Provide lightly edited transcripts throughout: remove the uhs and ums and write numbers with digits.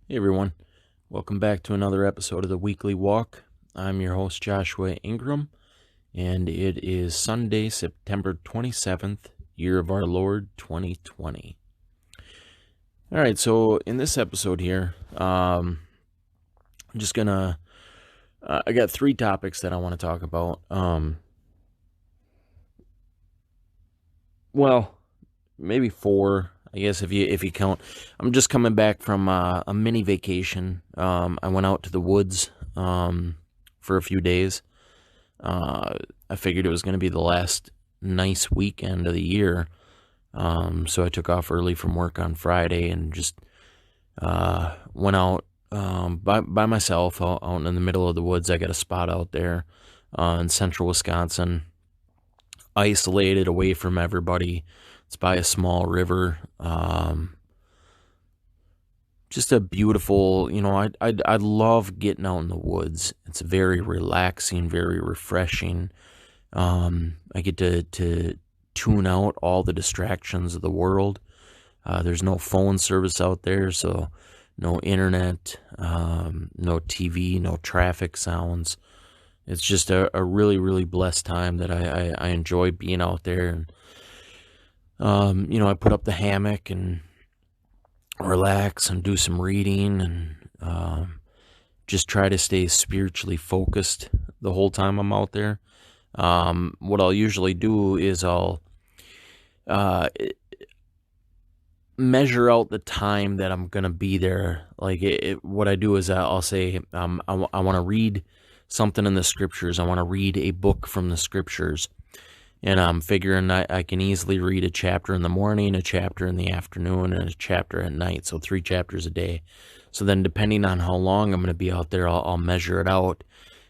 Hey everyone, welcome back to another episode of the Weekly Walk. I'm your host Joshua Ingram, and it is Sunday, September 27th, year of our Lord 2020. Alright, so in this episode here, I'm just gonna, I got three topics that I want to talk about. Well, maybe four, I guess if you count. I'm just coming back from a mini vacation. I went out to the woods for a few days. I figured it was going to be the last nice weekend of the year, so I took off early from work on Friday and just went out by myself out in the middle of the woods. I got a spot out there in central Wisconsin, isolated away from everybody. It's by a small river. Just a beautiful, I love getting out in the woods. It's very relaxing, very refreshing. I get to tune out all the distractions of the world. There's no phone service out there, so no internet, no TV, no traffic sounds. It's just a really, really blessed time that I enjoy being out there. And I put up the hammock and relax and do some reading and just try to stay spiritually focused the whole time I'm out there. What I'll usually do is I'll measure out the time that I'm going to be there. Like what I do is I'll say I want to read something in the scriptures. I want to read a book from the scriptures. And I'm figuring I can easily read a chapter in the morning, a chapter in the afternoon, and a chapter at night. So 3 chapters a day. So then depending on how long I'm going to be out there, I'll measure it out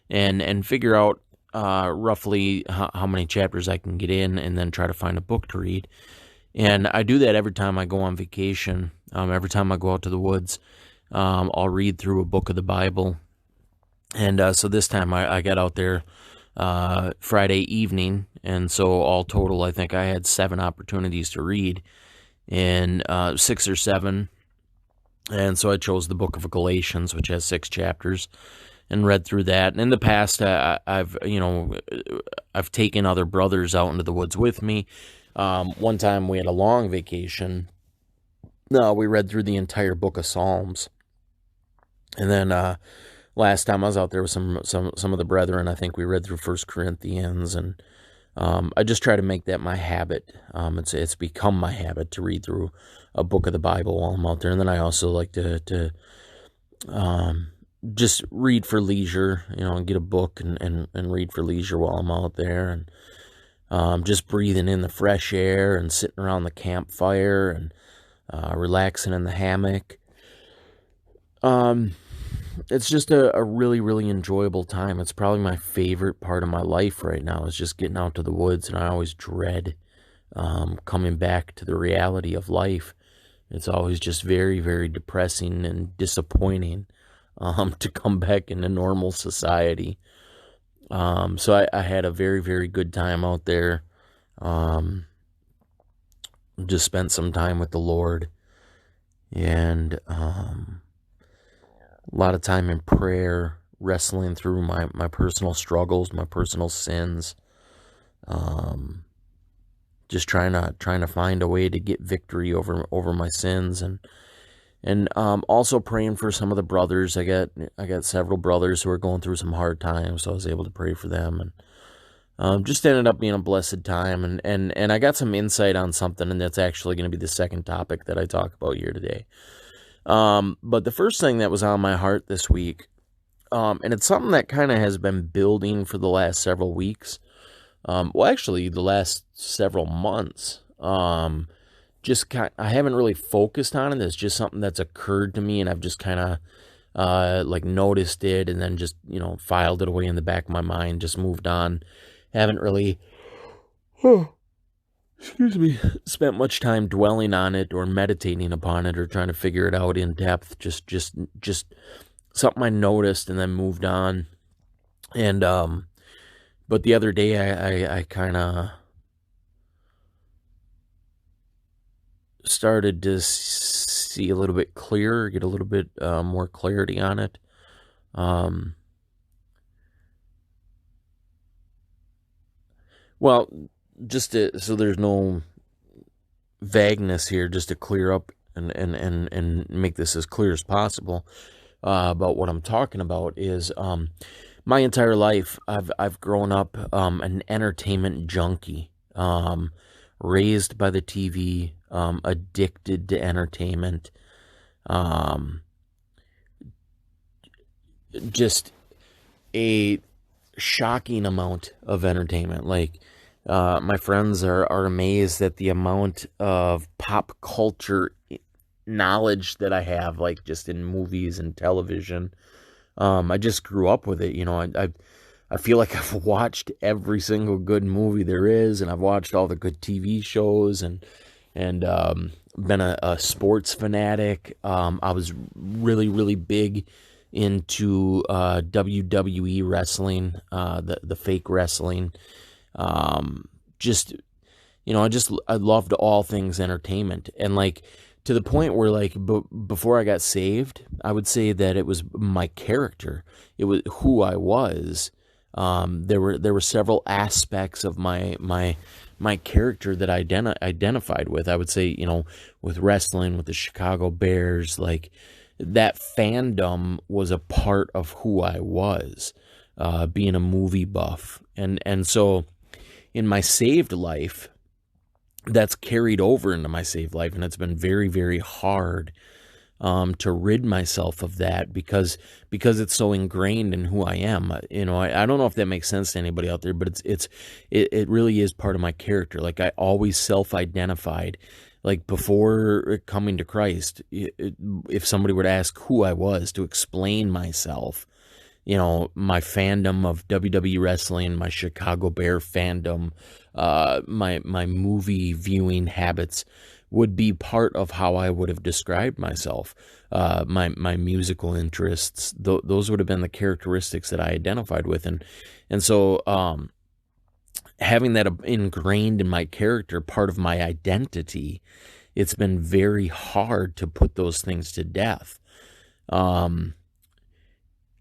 and figure out roughly how many chapters I can get in, and then try to find a book to read. And I do that every time I go on vacation. Every time I go out to the woods, I'll read through a book of the Bible. And so this time I got out there Friday evening, and so all total I think I had 7 opportunities to read, and 6 or 7, and so I chose the book of Galatians, which has 6 chapters, and read through that. And in the past I've taken other brothers out into the woods with me. One time we had a long vacation. We read through the entire book of Psalms, and then last time I was out there with some of the brethren, I think we read through 1 Corinthians, and I just try to make that my habit. It's become my habit to read through a book of the Bible while I'm out there, and then I also like to just read for leisure, and get a book and read for leisure while I'm out there, and just breathing in the fresh air and sitting around the campfire and relaxing in the hammock. It's just a really, really enjoyable time. It's probably my favorite part of my life right now, is just getting out to the woods, and I always dread coming back to the reality of life. It's always just very, very depressing and disappointing to come back into normal society. So I had a very, very good time out there. Just spent some time with the Lord, and a lot of time in prayer, wrestling through my personal struggles, my personal sins, just trying to find a way to get victory over my sins, and also praying for some of the brothers. I got several brothers who are going through some hard times, so I was able to pray for them, and just ended up being a blessed time. And I got some insight on something, and that's actually going to be the second topic that I talk about here today. But the first thing that was on my heart this week, and it's something that kind of has been building for the last several weeks, actually the last several months, I haven't really focused on it. It's just something that's occurred to me, and I've just kind of, noticed it, and then just, filed it away in the back of my mind, just moved on. Haven't really, spent much time dwelling on it or meditating upon it or trying to figure it out in depth. Just something I noticed and then moved on. And but the other day I kind of started to see a little bit clearer, get a little bit more clarity on it. Well, so there's no vagueness here, just to clear up and make this as clear as possible about what I'm talking about is my entire life I've grown up an entertainment junkie, raised by the TV, addicted to entertainment, just a shocking amount of entertainment. Like, my friends are amazed at the amount of pop culture knowledge that I have, like just in movies and television. I just grew up with it. I feel like I've watched every single good movie there is, and I've watched all the good TV shows, and been a sports fanatic. I was really, really big into WWE wrestling, the fake wrestling. Just, I loved all things entertainment, and like to the point where like before I got saved, I would say that it was my character. It was who I was. There were several aspects of my character that I identified with. I would say, with wrestling, with the Chicago Bears, like that fandom was a part of who I was, being a movie buff. And so in my saved life, that's carried over into my saved life, and it's been very, very hard to rid myself of that because it's so ingrained in who I am. I don't know if that makes sense to anybody out there, but it really is part of my character. Like, I always self-identified, like before coming to Christ, if somebody were to ask who I was, to explain myself, my fandom of WWE wrestling, my Chicago Bear fandom, my movie viewing habits would be part of how I would have described myself. My musical interests, those would have been the characteristics that I identified with. And so having that ingrained in my character, part of my identity, it's been very hard to put those things to death.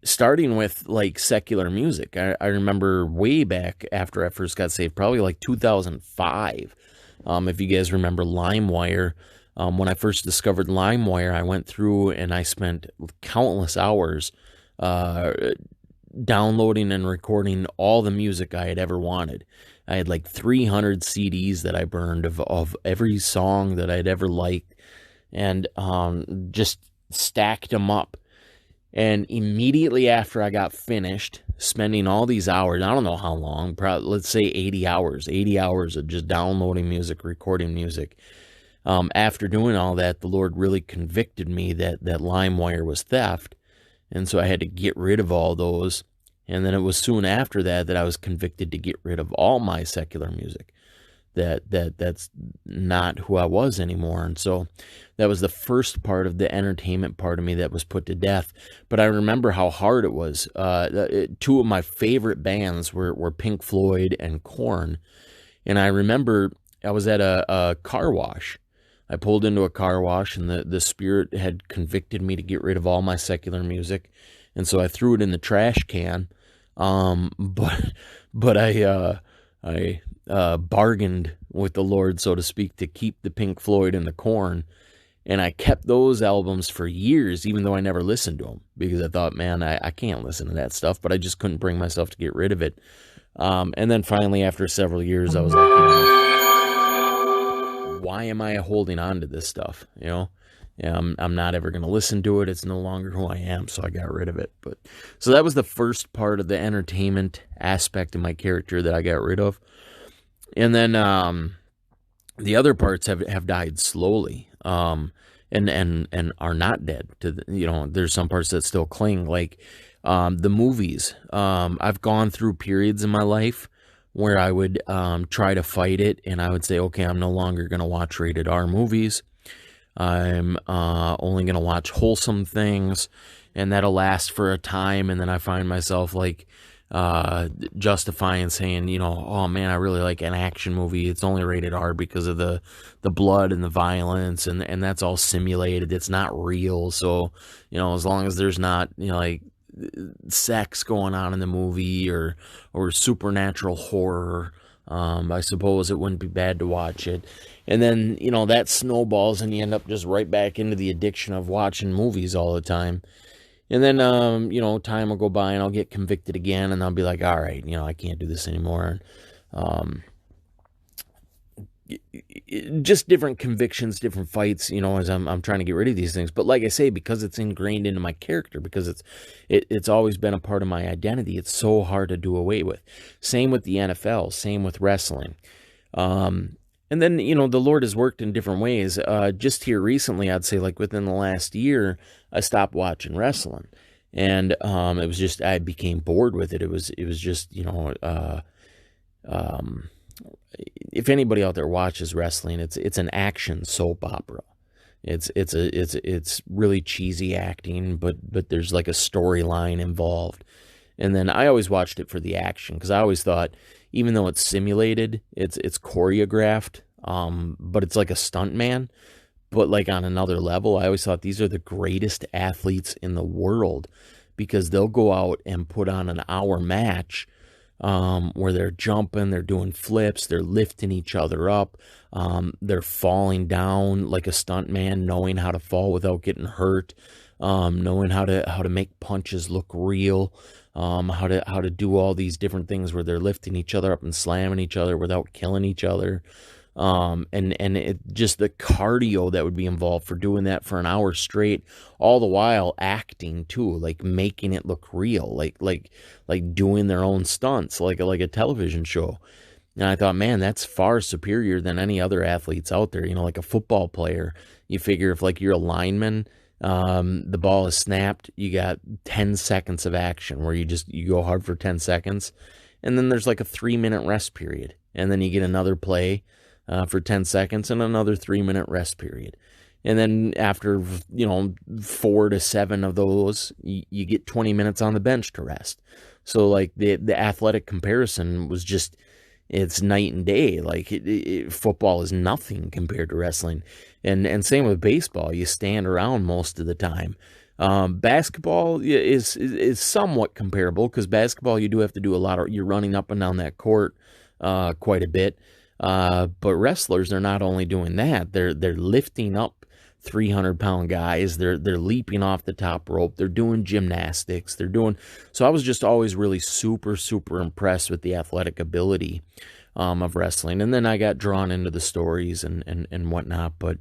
Starting with like secular music. I remember way back after I first got saved, probably like 2005. If you guys remember LimeWire, when I first discovered LimeWire, I went through and I spent countless hours downloading and recording all the music I had ever wanted. I had like 300 CDs that I burned of every song that I'd ever liked, and just stacked them up. And immediately after I got finished spending all these hours, I don't know how long, probably, let's say 80 hours of just downloading music, recording music. After doing all that, the Lord really convicted me that LimeWire was theft. And so I had to get rid of all those. And then it was soon after that I was convicted to get rid of all my secular music. That's not who I was anymore. And so that was the first part of the entertainment part of me that was put to death. But I remember how hard it was. Two of my favorite bands were Pink Floyd and Korn. And I remember I was at a car wash. I pulled into a car wash, and the Spirit had convicted me to get rid of all my secular music. And so I threw it in the trash can. But I bargained with the Lord, so to speak, to keep the Pink Floyd and the Korn. And I kept those albums for years, even though I never listened to them, because I thought, man, I can't listen to that stuff, but I just couldn't bring myself to get rid of it. And then finally, after several years, I was like, why am I holding on to this stuff? I'm not ever going to listen to it. It's no longer who I am, so I got rid of it. But so that was the first part of the entertainment aspect of my character that I got rid of. And then the other parts have died slowly, and are not dead. There's some parts that still cling, like the movies. I've gone through periods in my life where I would try to fight it, and I would say, okay, I'm no longer going to watch rated R movies. I'm only going to watch wholesome things, and that'll last for a time, and then I find myself like justifying saying, oh man, I really like an action movie. It's only rated R because of the blood and the violence, and that's all simulated. It's not real. So, as long as there's not, like sex going on in the movie or supernatural horror, I suppose it wouldn't be bad to watch it. And then, that snowballs and you end up just right back into the addiction of watching movies all the time. And then, time will go by and I'll get convicted again and I'll be like, all right, I can't do this anymore. Um, just different convictions, different fights, as I'm trying to get rid of these things. But like I say, because it's ingrained into my character, because it's always been a part of my identity, it's so hard to do away with. Same with the NFL, same with wrestling. And then, the Lord has worked in different ways. Just here recently, I'd say like within the last year, I stopped watching wrestling. And it was just, I became bored with it. It was just, if anybody out there watches wrestling, it's an action soap opera. It's really cheesy acting, but there's like a storyline involved. And then I always watched it for the action, because I always thought, even though it's simulated, it's choreographed, but it's like a stuntman, but like on another level. I always thought these are the greatest athletes in the world, because they'll go out and put on an hour match where they're jumping, they're doing flips, they're lifting each other up, they're falling down like a stuntman, knowing how to fall without getting hurt, knowing how to make punches look real, how to do all these different things where they're lifting each other up and slamming each other without killing each other. And it just the cardio that would be involved for doing that for an hour straight, all the while acting too, like making it look real, like doing their own stunts, like a television show. And I thought, man, that's far superior than any other athletes out there. Like a football player, you figure if like you're a lineman, the ball is snapped, you got 10 seconds of action where you go hard for 10 seconds. And then there's like a 3-minute rest period. And then you get another play for 10 seconds and another 3-minute rest period. And then after, 4 to 7 of those, you get 20 minutes on the bench to rest. So like the athletic comparison was just, it's night and day. Like football is nothing compared to wrestling. And same with baseball. You stand around most of the time. Basketball is somewhat comparable, because basketball, you do have to do you're running up and down that court quite a bit. But wrestlers are not only doing that, they're lifting up 300-pound guys. They're leaping off the top rope. They're doing gymnastics. So I was just always really super, super impressed with the athletic ability of wrestling. And then I got drawn into the stories and whatnot. But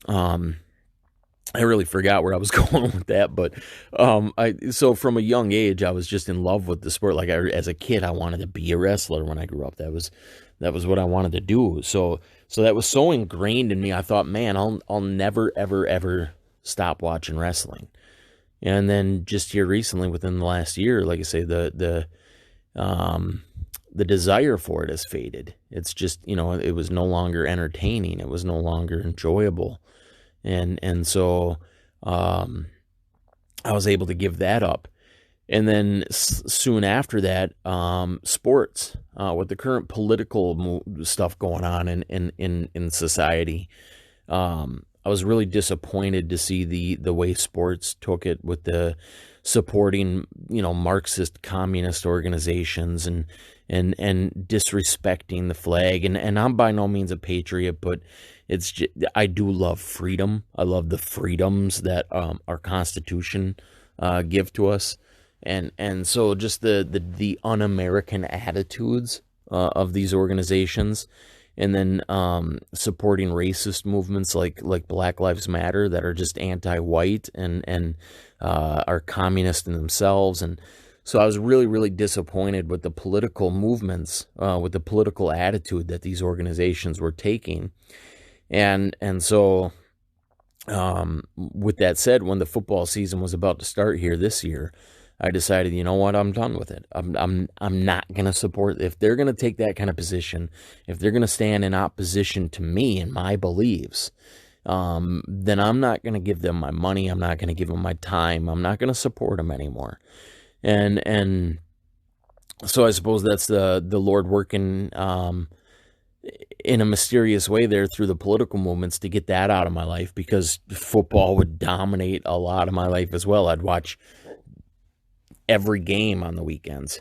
I really forgot where I was going with that. But so from a young age, I was just in love with the sport. Like as a kid, I wanted to be a wrestler when I grew up. That was what I wanted to do. So that was so ingrained in me. I thought, man, I'll never, ever, ever stop watching wrestling. And then just here recently, within the last year, like I say, the desire for it has faded. It's just, it was no longer entertaining. It was no longer enjoyable. And so I was able to give that up. And then soon after that, sports, with the current political stuff going on in society, I was really disappointed to see the way sports took it, with the supporting, Marxist communist organizations and disrespecting the flag. And I'm by no means a patriot, but I do love freedom. I love the freedoms that our Constitution give to us. And so just the un-American attitudes of these organizations, and then supporting racist movements like Black Lives Matter that are just anti-white and are communist in themselves. And so I was really, really disappointed with the political movements, with the political attitude that these organizations were taking. And so with that said, when the football season was about to start here this year, I decided, you know what, I'm done with it. I'm not going to support, if they're going to take that kind of position, if they're going to stand in opposition to me and my beliefs, then I'm not going to give them my money. I'm not going to give them my time. I'm not going to support them anymore. And So I suppose that's the Lord working in a mysterious way there through the political movements to get that out of my life, because football would dominate a lot of my life as well. I'd watch every game on the weekends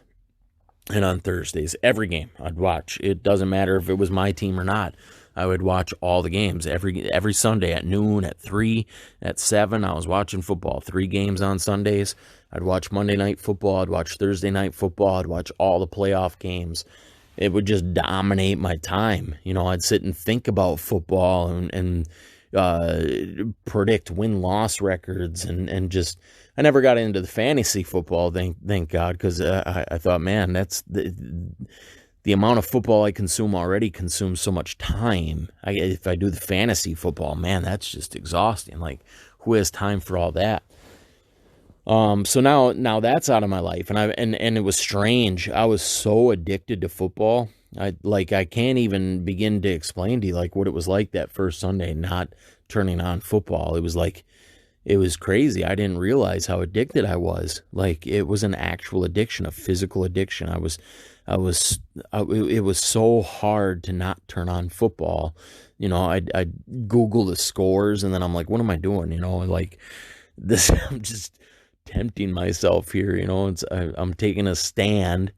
and on Thursdays. Every game I'd watch. It doesn't matter if it was my team or not. I would watch all the games every Sunday at noon, at 3, at 7. I was watching football. 3 games on Sundays. I'd watch Monday night football. I'd watch Thursday night football. I'd watch all the playoff games. It would just dominate my time. I'd sit and think about football and predict win-loss records and just. I never got into the fantasy football, thank God, because I thought, man, that's the amount of football I consume already consumes so much time. If I do the fantasy football, man, that's just exhausting. Like, who has time for all that? So now that's out of my life, and it was strange. I was so addicted to football. I can't even begin to explain to you like what it was like that first Sunday not turning on football. It was crazy. I didn't realize how addicted I was. Like, it was an actual addiction, a physical addiction. It was so hard to not turn on football. I'd Google the scores, and then I'm like, what am I doing? Like this, I'm just tempting myself here. I'm taking a stand.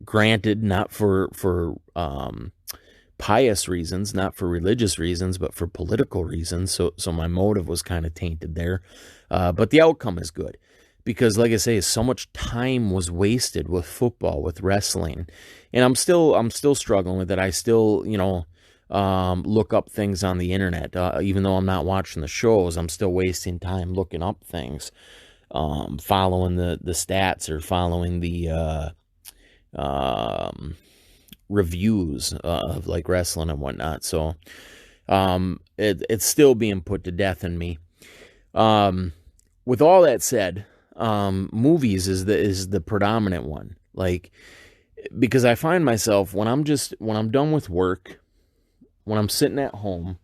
Granted, not for pious reasons, not for religious reasons, but for political reasons. So my motive was kind of tainted there. But the outcome is good, because, like I say, so much time was wasted with football, with wrestling, and I'm still struggling with it. I still, look up things on the internet, even though I'm not watching the shows. I'm still wasting time looking up things, following the stats, or following the reviews of like wrestling and whatnot. So it's still being put to death in me. With all that said, movies is the predominant one. Like, because I find myself when I'm done with work, when I'm sitting at home,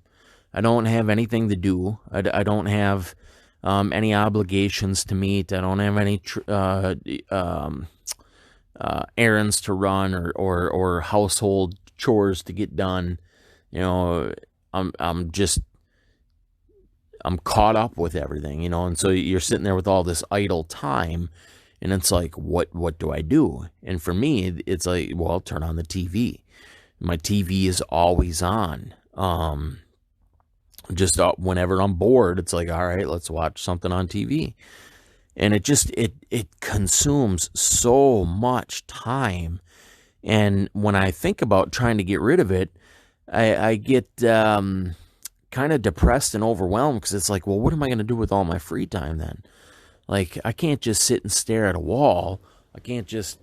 I don't have anything to do. I don't have any obligations to meet. I don't have any errands to run or household chores to get done. I'm caught up with everything, and so you're sitting there with all this idle time, and it's like, what do I do? And for me, it's like, well, turn on the TV. My TV is always on. Just whenever I'm bored, it's like, all right, let's watch something on TV. And it consumes so much time. And when I think about trying to get rid of it, I get kind of depressed and overwhelmed, because it's like, well, what am I going to do with all my free time then? Like, I can't just sit and stare at a wall. I can't just,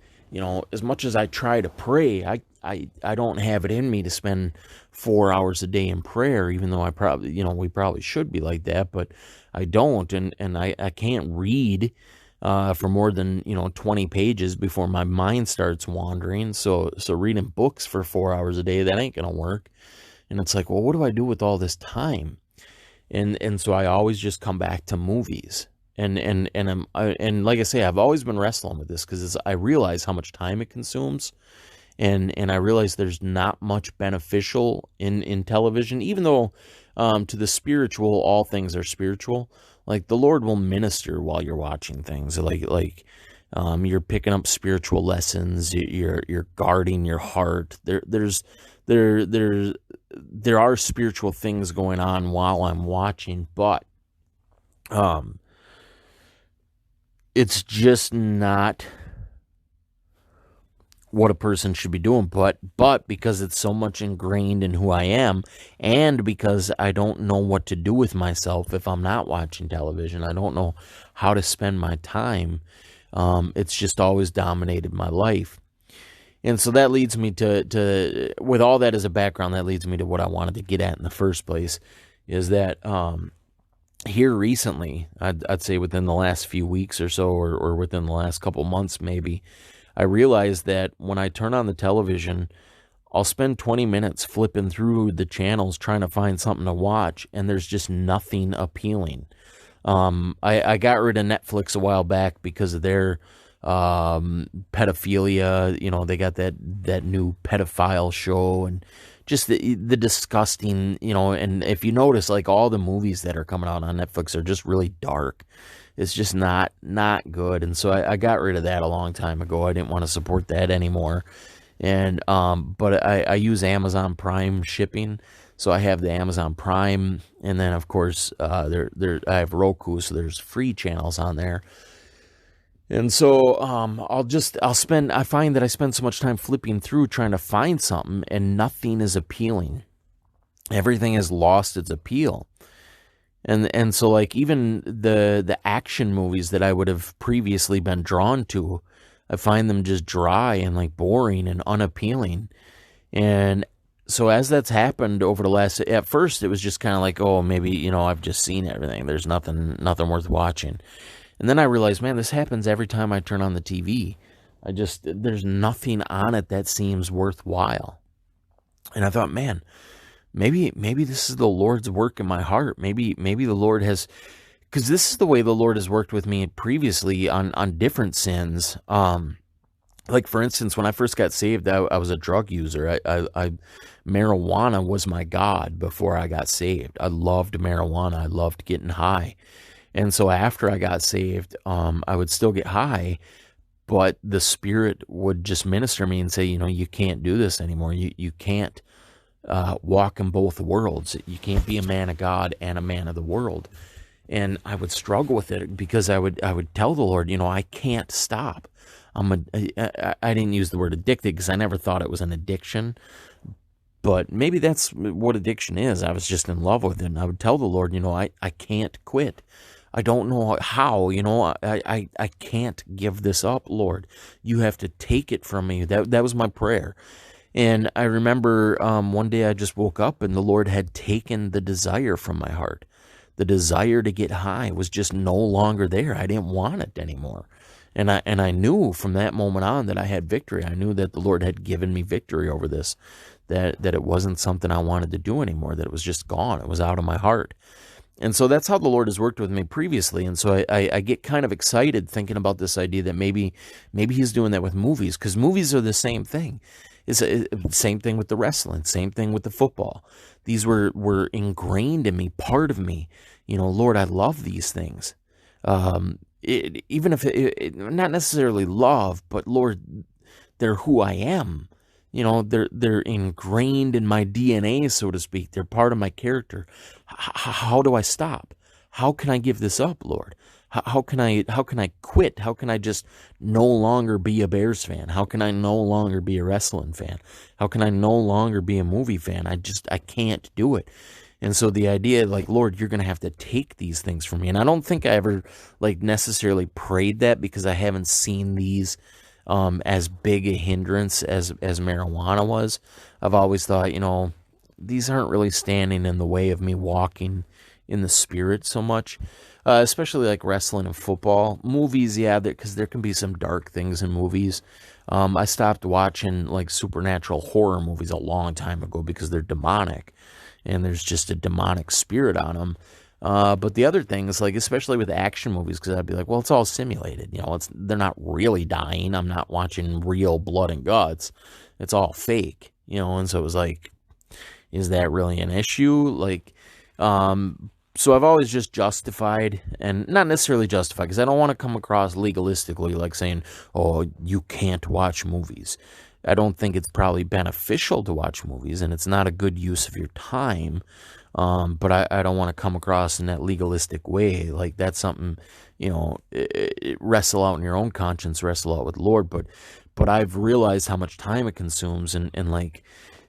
as much as I try to pray, I don't have it in me to spend 4 hours a day in prayer, even though I probably, we probably should be like that, but I don't, and I can't read for more than 20 pages before my mind starts wandering. So reading books for 4 hours a day, that ain't gonna work. And it's like, well, what do I do with all this time? And so I always just come back to movies. And like I say, I've always been wrestling with this, because I realize how much time it consumes. And I realize there's not much beneficial in television, even though to the spiritual, all things are spiritual. Like, the Lord will minister while you're watching things. Like you're picking up spiritual lessons. You're guarding your heart. There are spiritual things going on while I'm watching, but it's just not what a person should be doing, but because it's so much ingrained in who I am, and because I don't know what to do with myself if I'm not watching television, I don't know how to spend my time. It's just always dominated my life. And so that leads me to with all that as a background, that leads me to what I wanted to get at in the first place, is that here recently, I'd say within the last few weeks or so, or within the last couple months maybe, I realized that when I turn on the television, I'll spend 20 minutes flipping through the channels trying to find something to watch, and there's just nothing appealing. I got rid of Netflix a while back because of their pedophilia. They got that new pedophile show, and just the disgusting. And if you notice, like all the movies that are coming out on Netflix are just really dark. It's just not good, and so I got rid of that a long time ago. I didn't want to support that anymore. And but I use Amazon Prime shipping, so I have the Amazon Prime, and then of course I have Roku, so there's free channels on there. And so I find that I spend so much time flipping through trying to find something, and nothing is appealing. Everything has lost its appeal. And so like even the action movies that I would have previously been drawn to, I find them just dry and like boring and unappealing. And so as that's happened over the last, at first it was just kind of like, oh, maybe, I've just seen everything. There's nothing worth watching. And then I realized, man, this happens every time I turn on the TV. There's nothing on it that seems worthwhile. And I thought, man, maybe this is the Lord's work in my heart. Maybe the Lord has, because this is the way the Lord has worked with me previously on different sins. Like for instance, when I first got saved, I was a drug user. Marijuana was my God before I got saved. I loved marijuana. I loved getting high. And so after I got saved, I would still get high, but the Spirit would just minister me and say, you can't do this anymore. You can't walk in both worlds. You can't be a man of God and a man of the world. And I would struggle with it because I would tell the Lord, I can't stop. I didn't use the word addicted because I never thought it was an addiction, but maybe that's what addiction is. I was just in love with it, and I would tell the Lord, I can't quit. I don't know how, I can't give this up, Lord. You have to take it from me. That was my prayer. And I remember one day I just woke up and the Lord had taken the desire from my heart. The desire to get high was just no longer there. I didn't want it anymore. And I knew from that moment on that I had victory. I knew that the Lord had given me victory over this, that it wasn't something I wanted to do anymore, that it was just gone. It was out of my heart. And so that's how the Lord has worked with me previously. And so I get kind of excited thinking about this idea that maybe he's doing that with movies, because movies are the same thing. It's the same thing with the wrestling, same thing with the football. These were ingrained in me, part of me. Lord, I love these things. Even if not necessarily love, but Lord, they're who I am. They're ingrained in my DNA, so to speak. They're part of my character. How do I stop? How can I give this up, Lord? How can I quit? How can I just no longer be a Bears fan? How can I no longer be a wrestling fan? How can I no longer be a movie fan? I can't do it. And so the idea, like, Lord, you're going to have to take these things from me. And I don't think I ever necessarily prayed that, because I haven't seen these as big a hindrance as marijuana was. I've always thought, these aren't really standing in the way of me walking in the Spirit so much, especially like wrestling and football. Movies, yeah, because there can be some dark things in movies. I stopped watching like supernatural horror movies a long time ago because they're demonic, and there's just a demonic spirit on them. But the other things, like especially with action movies, because I'd be like, well, it's all simulated. They're not really dying. I'm not watching real blood and guts. It's all fake. And so it was like, is that really an issue? So I've always just justified, and not necessarily justified, because I don't want to come across legalistically like saying, oh, you can't watch movies. I don't think it's probably beneficial to watch movies, and it's not a good use of your time. But I don't want to come across in that legalistic way. Like that's something, wrestle out in your own conscience, wrestle out with the Lord. But I've realized how much time it consumes, and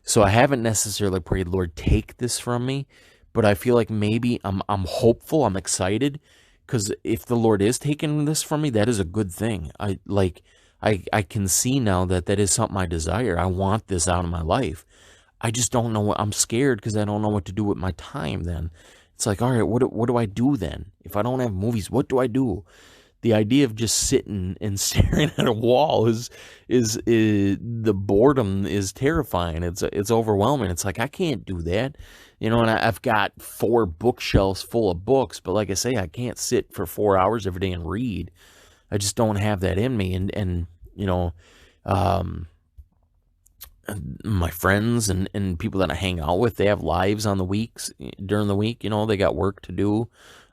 so I haven't necessarily prayed, Lord, take this from me. But I feel like maybe I'm hopeful, I'm excited, because if the Lord is taking this from me, that is a good thing. I can see now that is something I desire. I want this out of my life. I just don't know I'm scared because I don't know what to do with my time then. It's like, all right, what do I do then? If I don't have movies, what do I do? The idea of just sitting and staring at a wall is the boredom is terrifying. It's overwhelming. It's like, I can't do that. And I've got 4 bookshelves full of books, but like I say, I can't sit for 4 hours every day and read. just don't have that in me. And um, my friends and people that I hang out with, they have lives on the weeks during the week. They got work to do.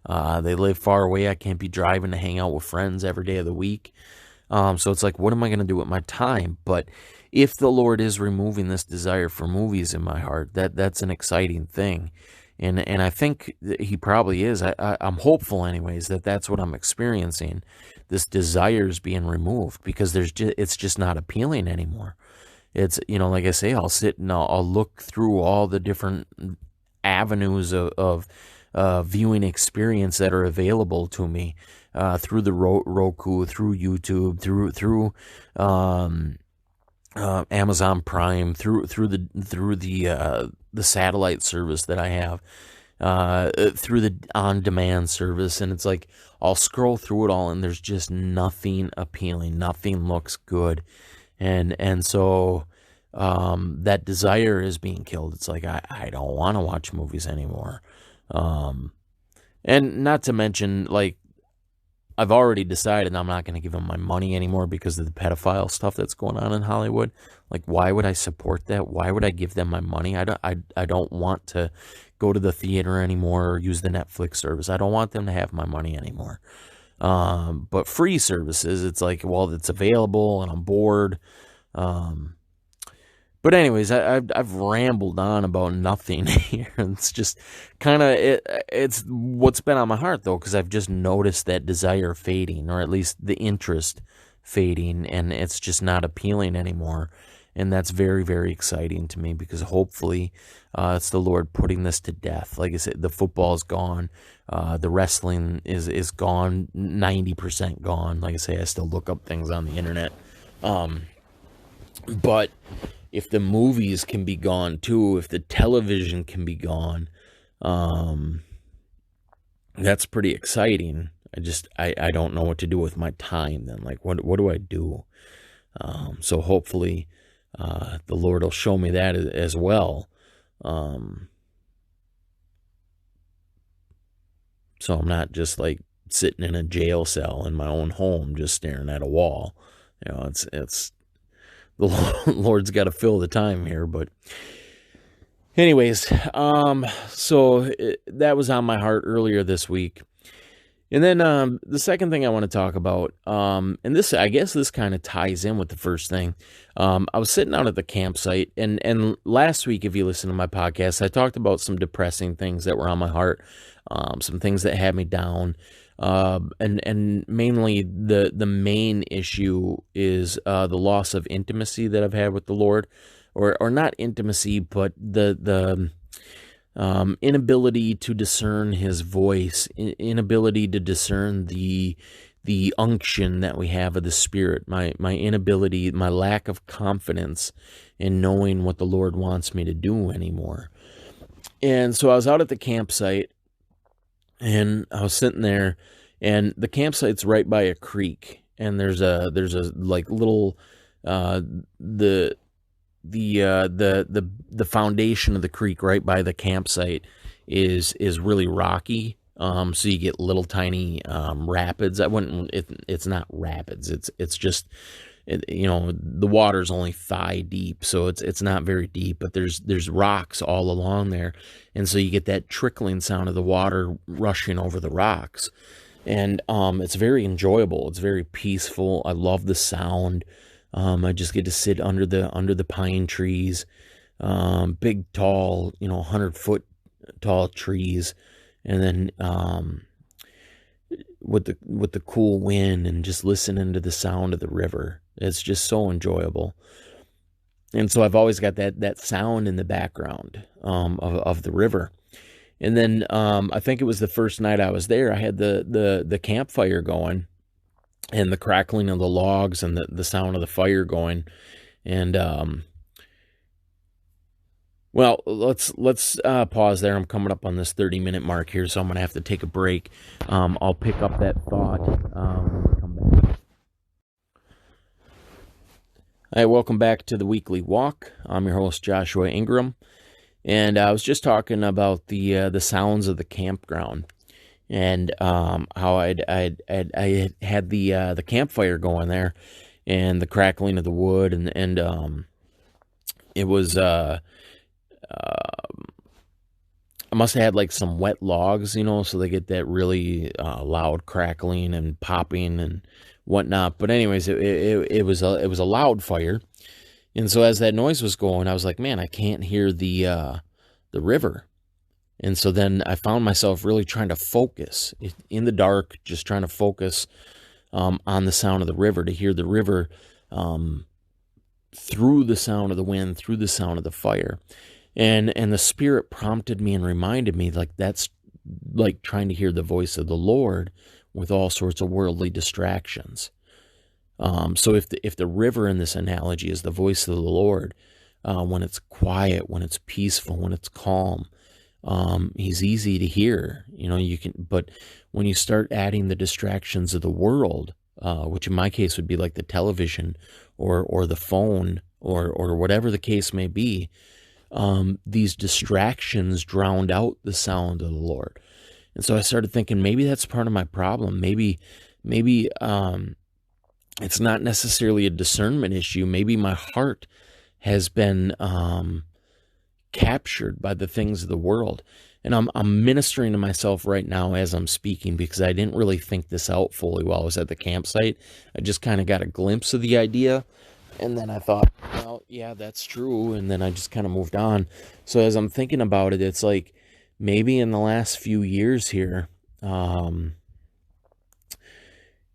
They live far away. I can't be driving to hang out with friends every day of the week. So it's like, what am I going to do with my time? But if the Lord is removing this desire for movies in my heart, that's an exciting thing. And I think that he probably is. I'm hopeful anyways that that's what I'm experiencing. This desire is being removed because it's just not appealing anymore. It's, like I say, I'll sit and I'll look through all the different avenues of viewing experience that are available to me through the Roku, through YouTube, through Amazon Prime, through the satellite service that I have, through the on-demand service, and it's like I'll scroll through it all, and there's just nothing appealing, nothing looks good, and so that desire is being killed. It's like I don't want to watch movies anymore, and not to mention, like, I've already decided I'm not going to give them my money anymore because of the pedophile stuff that's going on in Hollywood. Like, why would I support that? Why would I give them my money? I don't want to go to the theater anymore or use the Netflix service. I don't want them to have my money anymore. But free services, it's like, well, it's available and I'm bored. But anyways, I've rambled on about nothing here. It's just kind of it's what's been on my heart though, because I've just noticed that desire fading, or at least the interest fading, and it's just not appealing anymore. And that's very, very exciting to me because hopefully it's the Lord putting this to death. Like I said, the football's gone, the wrestling is gone, 90% gone. Like I say, I still look up things on the internet, but if the movies can be gone too, if the television can be gone, that's pretty exciting. I don't know what to do with my time then. Like, what do I do? So hopefully the Lord will show me that as well. So I'm not just like sitting in a jail cell in my own home just staring at a wall. It's the Lord's got to fill the time here, but anyways, so that was on my heart earlier this week. And then the second thing I want to talk about, and this, I guess this kind of ties in with the first thing. I was sitting out at the campsite, and last week, if you listen to my podcast, I talked about some depressing things that were on my heart, some things that had me down. And mainly the main issue is the loss of intimacy that I've had with the Lord, or not intimacy, but the inability to discern His voice, inability to discern the unction that we have of the Spirit, my inability, my lack of confidence in knowing what the Lord wants me to do anymore. And so I was out at the campsite, and I was sitting there, and the campsite's right by a creek, and there's a like little the foundation of the creek right by the campsite is really rocky. So you get little tiny rapids. It's not rapids. It's just the water's only thigh deep, so it's not very deep, but there's rocks all along there, and so you get that trickling sound of the water rushing over the rocks, and it's very enjoyable. It's very peaceful. I love the sound. I just get to sit under the pine trees, big, tall, 100-foot tall trees, and then with the cool wind and just listening to the sound of the river. It's just so enjoyable. And so I've always got that sound in the background of the river. And then I think it was the first night I was there, I had the campfire going and the crackling of the logs and the sound of the fire going. And well, let's pause there. I'm coming up on this 30-minute mark here, so I'm going to have to take a break. I'll pick up that thought when we come back. Hi, welcome back to the Weekly Walk. I'm your host, Joshua Ingram, and I was just talking about the sounds of the campground. and how I had the campfire going there, and the crackling of the wood, and it was I must have had like some wet logs, so they get that really loud crackling and popping and whatnot. But anyways, it was a loud fire, and so as that noise was going, I was like, man, I can't hear the river. And so then I found myself really trying to focus in the dark, just trying to focus on the sound of the river, to hear the river um, through the sound of the wind, through the sound of the fire. And the Spirit prompted me and reminded me, like, that's like trying to hear the voice of the Lord with all sorts of worldly distractions. So if the river in this analogy is the voice of the Lord, when it's quiet, when it's peaceful, when it's calm, he's easy to hear. But when you start adding the distractions of the world, which in my case would be like the television or the phone or whatever the case may be, these distractions drowned out the sound of the Lord. And so I started thinking, maybe that's part of my problem. Maybe it's not necessarily a discernment issue. Maybe my heart has been captured by the things of the world. And I'm ministering to myself right now as I'm speaking, because I didn't really think this out fully while I was at the campsite. I just kind of got a glimpse of the idea, and then I thought, well, yeah, that's true, and then I just kind of moved on. So as I'm thinking about it, it's like maybe in the last few years here,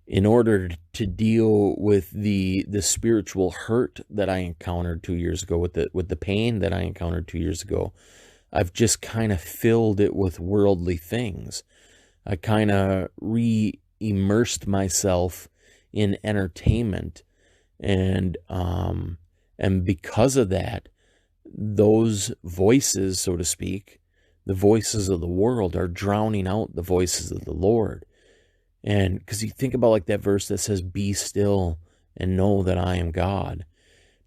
in order to deal with the spiritual hurt that I encountered 2 years ago, with the pain that I encountered 2 years ago, I've just kind of filled it with worldly things. I kind of re-immersed myself in entertainment, and because of that, those voices, so to speak, the voices of the world, are drowning out the voices of the Lord. And because you think about like that verse that says, "Be still and know that I am God."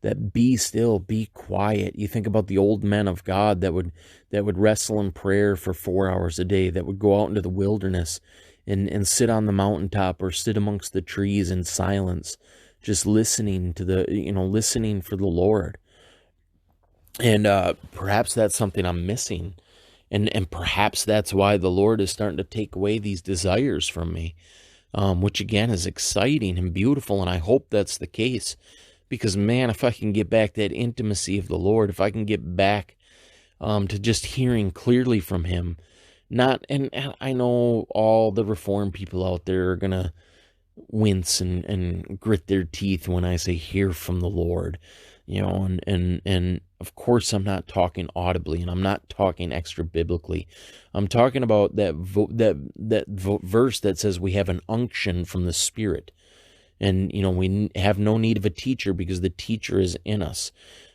That be still, be quiet. You think about the old men of God that would wrestle in prayer for 4 hours a day, that would go out into the wilderness and sit on the mountaintop or sit amongst the trees in silence, just listening to listening for the Lord. And perhaps that's something I'm missing. And perhaps that's why the Lord is starting to take away these desires from me, which again is exciting and beautiful. And I hope that's the case, because man, if I can get back that intimacy of the Lord, if I can get back to just hearing clearly from him, and I know all the Reformed people out there are going to wince and grit their teeth when I say hear from the Lord, and of course I'm not talking audibly, and I'm not talking extra biblically. I'm talking about that verse that says we have an unction from the Spirit, and we have no need of a teacher because the teacher is in us.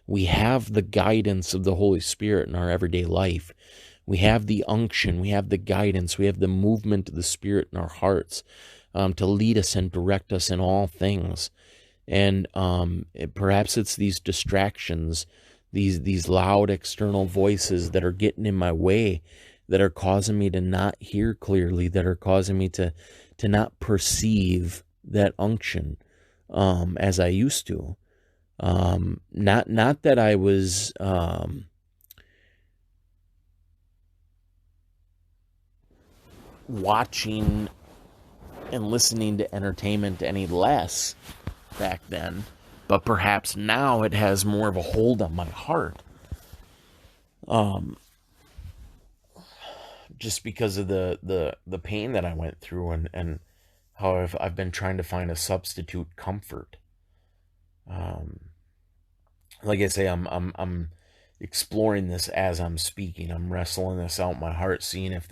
We have the guidance of the Holy Spirit in our everyday life. We have the unction, we have the guidance, we have the movement of the Spirit in our hearts, to lead us and direct us in all things. And perhaps it's these distractions, these loud external voices that are getting in my way, that are causing me to not hear clearly, that are causing me to not perceive that unction as I used to. Not that I was watching and listening to entertainment any less back then, but perhaps now it has more of a hold on my heart, just because of the pain that I went through, and how I've been trying to find a substitute comfort. Like I say, I'm exploring this as I'm speaking. I'm wrestling this out in my heart, seeing if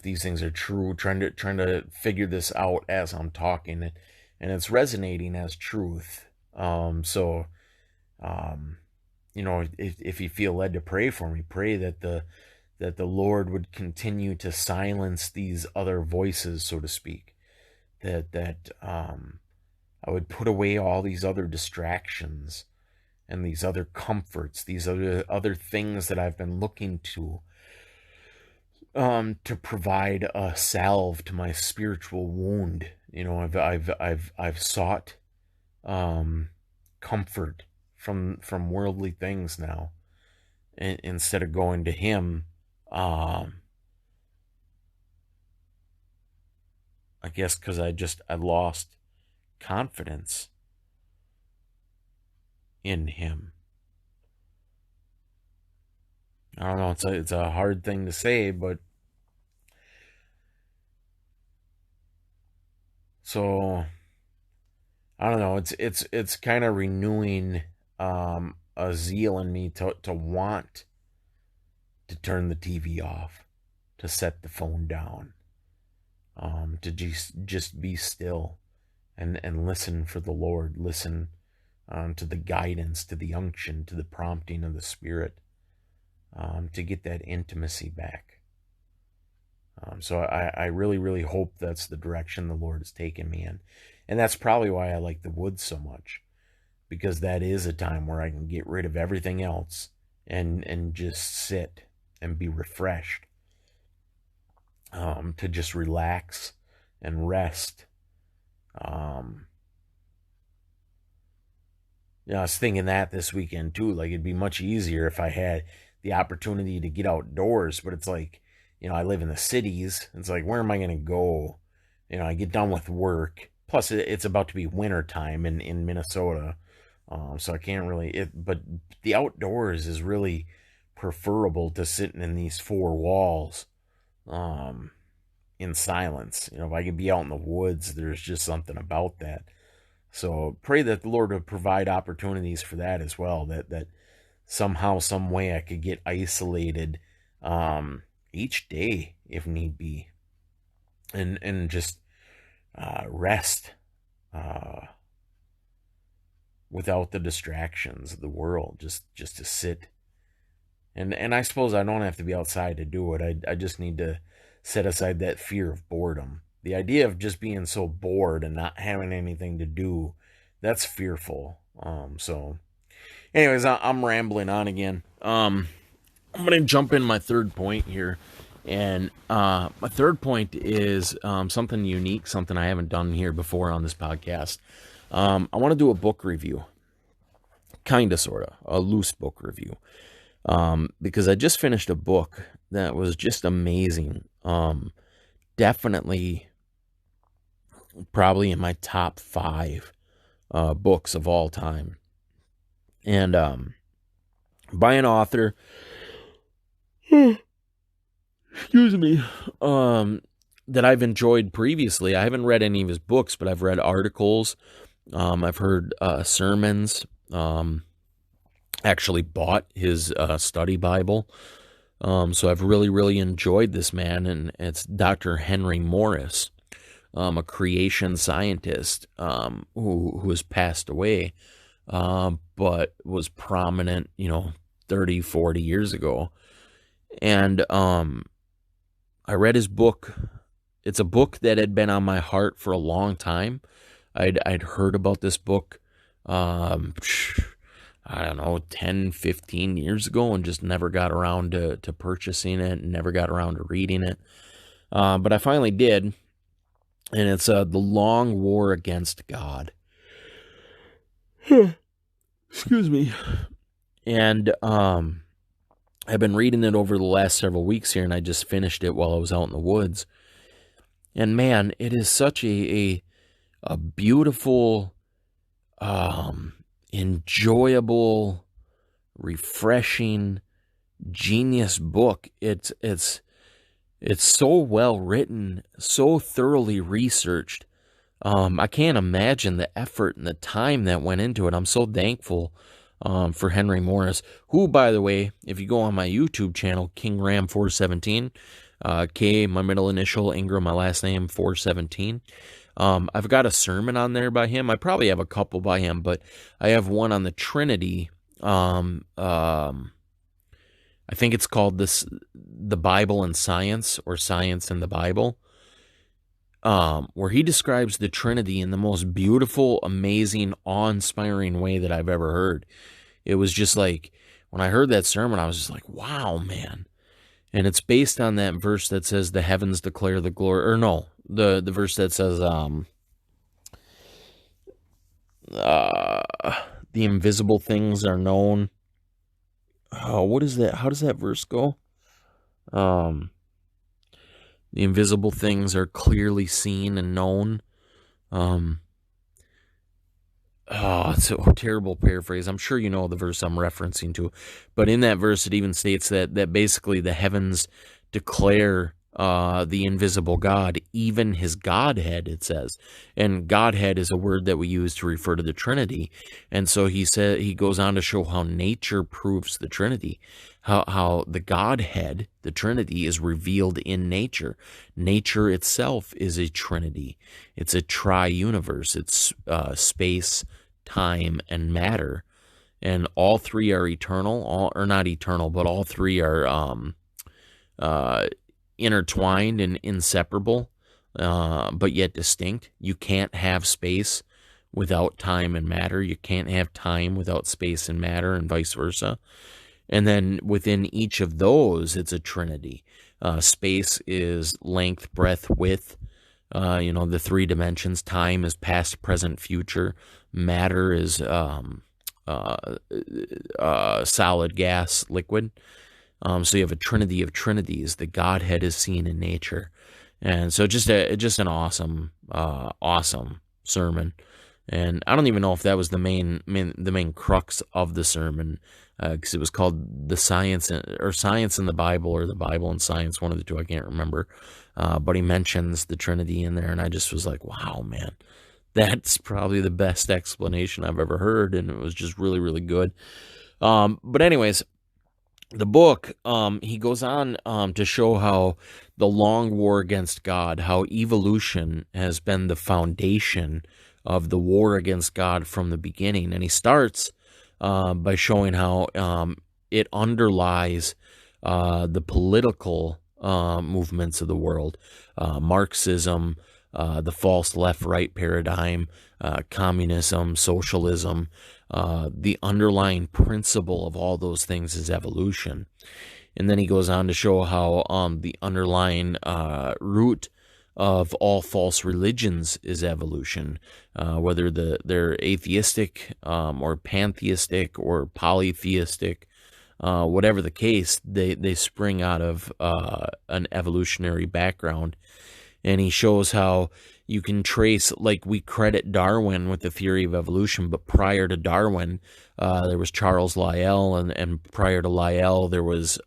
these things are true, trying to figure this out as I'm talking, and it's resonating as truth. So if you feel led to pray for me, pray that the Lord would continue to silence these other voices, so to speak, that I would put away all these other distractions and these other comforts, these other things that I've been looking to to provide a salve to my spiritual wound. I've sought comfort from worldly things now, instead of going to Him. I guess because I lost confidence in Him. I don't know. It's a hard thing to say, but so I don't know. It's kind of renewing a zeal in me to want to turn the TV off, to set the phone down, to just be still and listen for the Lord, listen to the guidance, to the unction, to the prompting of the Spirit, to get that intimacy back. So I really, really hope that's the direction the Lord has taken me in. And that's probably why I like the woods so much, because that is a time where I can get rid of everything else and just sit and be refreshed, to just relax and rest. I was thinking that this weekend too. Like, it'd be much easier if I had the opportunity to get outdoors, but it's like, I live in the cities. It's like, where am I going to go? I get done with work. Plus, it's about to be winter time in Minnesota, so I can't really. But the outdoors is really preferable to sitting in these four walls, in silence. If I could be out in the woods, there's just something about that. So pray that the Lord would provide opportunities for that as well. That somehow, some way, I could get isolated each day if need be, and just rest without the distractions of the world. Just to sit, and I suppose I don't have to be outside to do it. I just need to set aside that fear of boredom. The idea of just being so bored and not having anything to do, that's fearful. So anyways, I'm rambling on again. I'm going to jump in my third point here. And my third point is something unique, something I haven't done here before on this podcast. I want to do a book review. Kind of, sort of. A loose book review. Because I just finished a book that was just amazing. Definitely probably in my top 5 books of all time. And by an author, excuse me, that I've enjoyed previously. I haven't read any of his books, but I've read articles. I've heard sermons. Actually bought his study Bible. So I've really, really enjoyed this man, and it's Dr. Henry Morris, a creation scientist who has passed away, but was prominent, 30, 40 years ago. And I read his book. It's a book that had been on my heart for a long time. I'd heard about this book, I don't know, 10, 15 years ago, and just never got around to purchasing it, never got around to reading it. But I finally did, and it's The Long War Against God. Excuse me. And I've been reading it over the last several weeks here, and I just finished it while I was out in the woods. And man, it is such a beautiful, enjoyable, refreshing, genius book. It's so well written, so thoroughly researched. I can't imagine the effort and the time that went into it. I'm so thankful for Henry Morris, who, by the way, if you go on my YouTube channel, King Ram 417, K, my middle initial, Ingram, my last name, 417. I've got a sermon on there by him. I probably have a couple by him, but I have one on the Trinity. I think it's called The Bible and Science, or Science and the Bible, where he describes the Trinity in the most beautiful, amazing, awe-inspiring way that I've ever heard. It was just like, when I heard that sermon, I was just like, wow, man. And it's based on that verse that says the heavens declare the glory, or no, the verse that says the invisible things are known. Oh, what is that? How does that verse go? Um, the invisible things are clearly seen and known. Um, oh, it's a terrible paraphrase. I'm sure you know the verse I'm referencing to, but in that verse, it even states that basically the heavens declare the invisible God, even his Godhead, it says. And Godhead is a word that we use to refer to the Trinity. And so he goes on to show how nature proves the Trinity, how the Godhead, the Trinity, is revealed in nature. Nature itself is a Trinity. It's a tri-universe. It's space, time, and matter. And all three are eternal, or not eternal, but all three are intertwined and inseparable, but yet distinct. You can't have space without time and matter. You can't have time without space and matter, and vice versa. And then within each of those, it's a trinity. Space is length, breadth, width. The three dimensions. Time is past, present, future. Matter is solid, gas, liquid. So you have a trinity of trinities. The Godhead is seen in nature, and so just an awesome sermon. And I don't even know if that was the main crux of the sermon, because it was called the Science in the Bible, or the Bible and Science, one of the two. I can't remember, but he mentions the Trinity in there, and I just was like, wow, man, that's probably the best explanation I've ever heard, and it was just really, really good. But anyways. The book, he goes on to show how the long war against God, how evolution has been the foundation of the war against God from the beginning. And he starts by showing how it underlies the political movements of the world, Marxism, the false left-right paradigm, communism, socialism. The underlying principle of all those things is evolution. And then he goes on to show how the underlying root of all false religions is evolution, whether they're atheistic or pantheistic or polytheistic. Whatever the case, they spring out of an evolutionary background. And he shows how you can trace, like we credit Darwin with the theory of evolution, but prior to Darwin, there was Charles Lyell, and prior to Lyell, there was,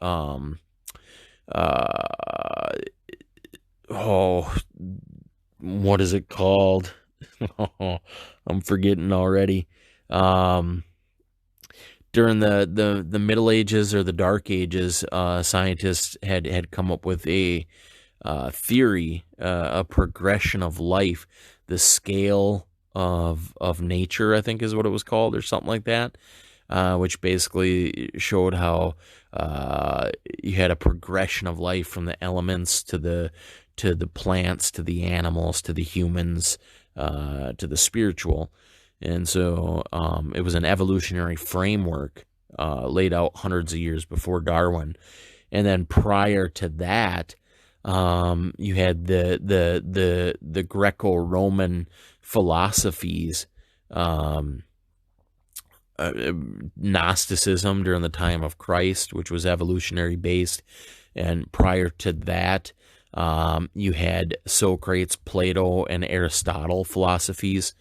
what is it called? I'm forgetting already. During the Middle Ages or the Dark Ages, scientists had come up with a theory, a progression of life, the scale of nature, I think is what it was called, or something like that, which basically showed how you had a progression of life from the elements to the plants, to the animals, to the humans, to the spiritual. And so it was an evolutionary framework laid out hundreds of years before Darwin. And then prior to that, you had the Greco-Roman philosophies, Gnosticism during the time of Christ, which was evolutionary based, and prior to that, you had Socrates, Plato, and Aristotle philosophies,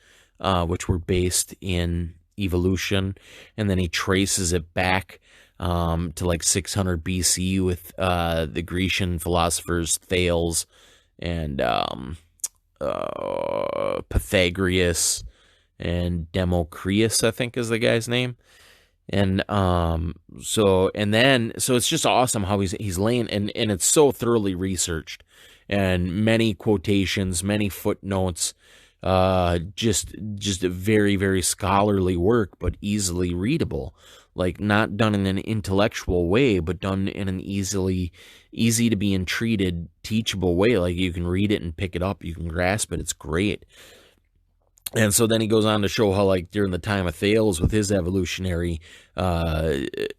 which were based in evolution, and then he traces it back to like 600 BC with the Grecian philosophers Thales and Pythagoras and Democritus, I think is the guy's name. And so it's just awesome how he's laying, and it's so thoroughly researched, and many quotations, many footnotes, just a very, very scholarly work, but easily readable. Like, not done in an intellectual way, but done in an easy to be entreated, teachable way. Like, you can read it and pick it up, you can grasp it. It's great. And so then he goes on to show how, like, during the time of Thales with his evolutionary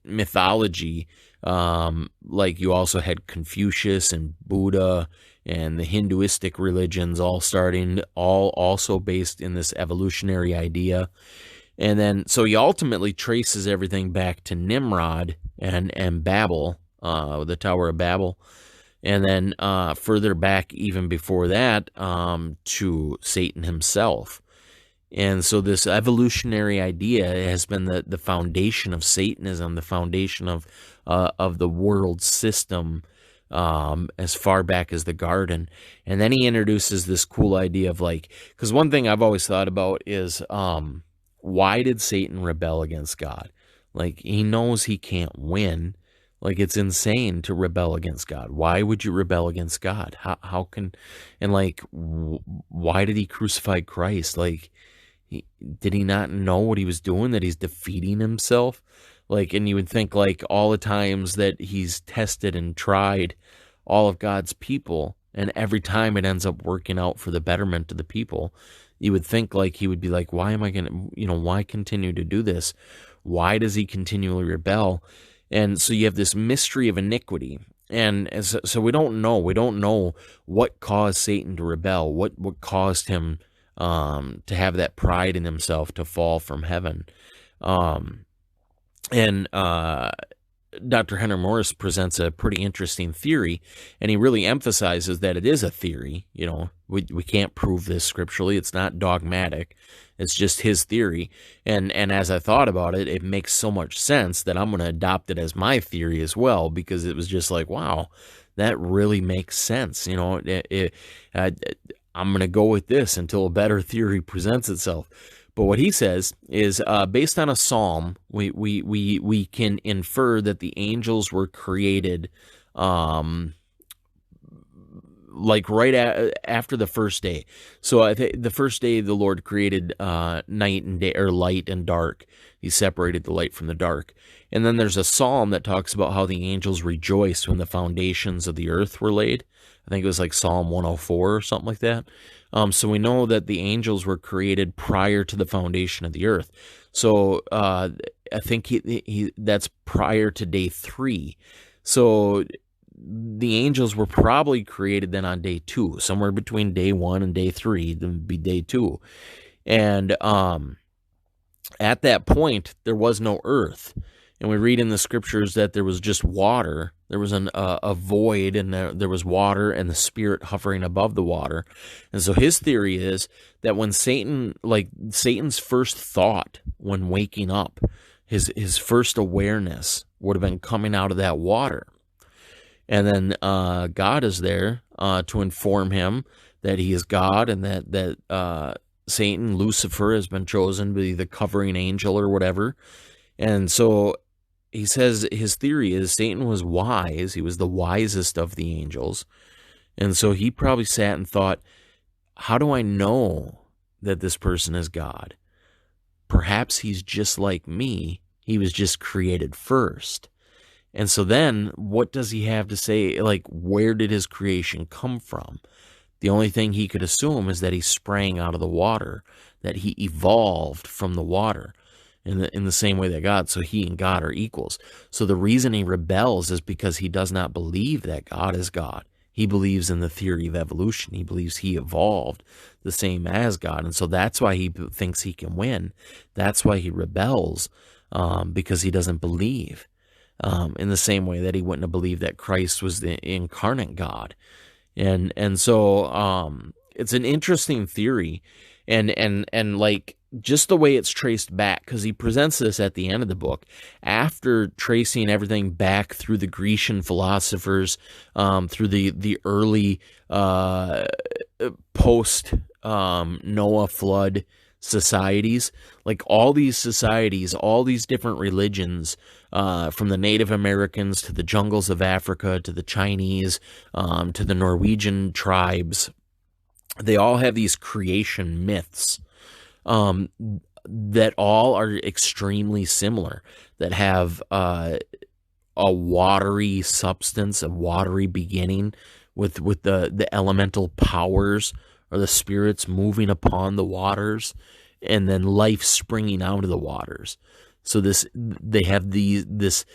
mythology, Like you also had Confucius and Buddha and the Hinduistic religions all starting, all also based in this evolutionary idea. And then, so he ultimately traces everything back to Nimrod and Babel, the Tower of Babel. And then further back, even before that, to Satan himself. And so this evolutionary idea has been the foundation of Satanism, the foundation of the world system, as far back as the garden. And then he introduces this cool idea of like, because one thing I've always thought about is, why did Satan rebel against God? Like, he knows he can't win. Like, it's insane to rebel against God. Why would you rebel against God? How can, and like, why did he crucify Christ? Like, did he not know what he was doing, that he's defeating himself? Like, and you would think, like, all the times that he's tested and tried all of God's people, and every time it ends up working out for the betterment of the people, you would think, like, he would be like, why am I going to, why continue to do this? Why does he continually rebel? And so you have this mystery of iniquity. And so we don't know. We don't know what caused Satan to rebel, what caused him to have that pride in himself, to fall from heaven. And Dr. Henry Morris presents a pretty interesting theory, and he really emphasizes that it is a theory. We can't prove this scripturally. It's not dogmatic. It's just his theory. And as I thought about it, it makes so much sense that I'm going to adopt it as my theory as well, because it was just like, wow, that really makes sense. I'm going to go with this until a better theory presents itself. But what he says is, based on a psalm, we can infer that the angels were created, like right after the first day. So I think the first day the Lord created night and day, or light and dark. He separated the light from the dark. And then there's a psalm that talks about how the angels rejoiced when the foundations of the earth were laid. I think it was like Psalm 104 or something like that. So we know that the angels were created prior to the foundation of the earth. So I think that's prior to day 3. So the angels were probably created then on day 2, somewhere between day 1 and day 3, then would be day 2. And at that point, there was no earth. And we read in the scriptures that there was just water. There was a void, and there was water and the Spirit hovering above the water. And so his theory is that when Satan's first thought when waking up, his first awareness would have been coming out of that water. And then God is there to inform him that he is God, and that Satan, Lucifer, has been chosen to be the covering angel or whatever. And so he says his theory is Satan was wise. He was the wisest of the angels. And so he probably sat and thought, how do I know that this person is God? Perhaps he's just like me. He was just created first. And so then what does he have to say? Like, where did his creation come from? The only thing he could assume is that he sprang out of the water, that he evolved from the water. In the same way that God, so he and God are equals. So the reason he rebels is because he does not believe that God is God. He believes in the theory of evolution. He believes he evolved the same as God. And so that's why he thinks he can win. That's why he rebels, because he doesn't believe. In the same way that he wouldn't have believed that Christ was the incarnate God. And so it's an interesting theory. And like, just the way it's traced back, because he presents this at the end of the book, after tracing everything back through the Grecian philosophers, through the early post Noah flood societies, like all these societies, all these different religions, from the Native Americans to the jungles of Africa to the Chinese, to the Norwegian tribes, they all have these creation myths. That all are extremely similar, that have a watery substance, a watery beginning, with the elemental powers or the spirits moving upon the waters, and then life springing out of the waters. So they have this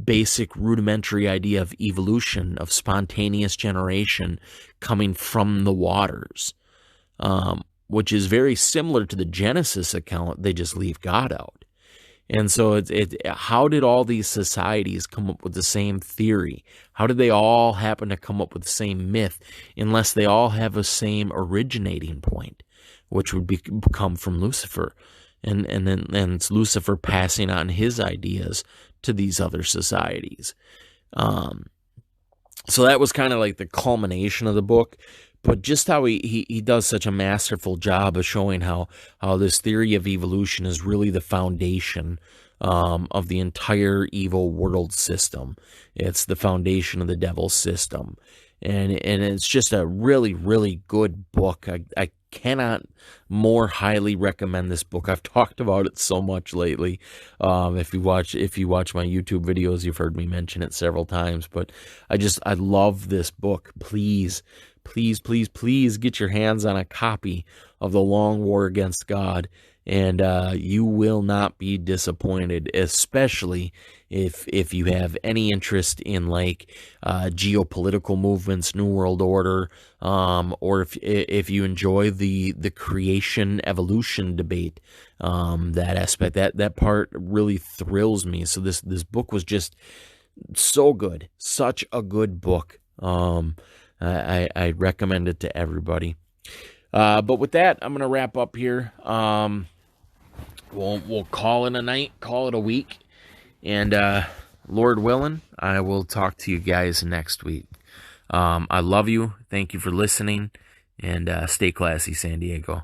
basic rudimentary idea of evolution, of spontaneous generation coming from the waters, which is very similar to the Genesis account. They just leave God out. And so how did all these societies come up with the same theory? How did they all happen to come up with the same myth, unless they all have a same originating point, which would come from Lucifer? And then it's Lucifer passing on his ideas to these other societies. So that was kind of like the culmination of the book. But just how he does such a masterful job of showing how this theory of evolution is really the foundation of the entire evil world system. It's the foundation of the devil's system. And it's just a really, really good book. I cannot more highly recommend this book. I've talked about it so much lately. If you watch my YouTube videos, you've heard me mention it several times. But I love this book. Please get your hands on a copy of The Long War Against God, and you will not be disappointed, especially if you have any interest in like geopolitical movements, New World Order, or if you enjoy the creation evolution debate, that aspect, that part really thrills me. So this book was just so good, such a good book. I recommend it to everybody. But with that, I'm gonna wrap up here. We'll call it a night, call it a week, and Lord willing, I will talk to you guys next week. I love you. Thank you for listening, and stay classy, San Diego.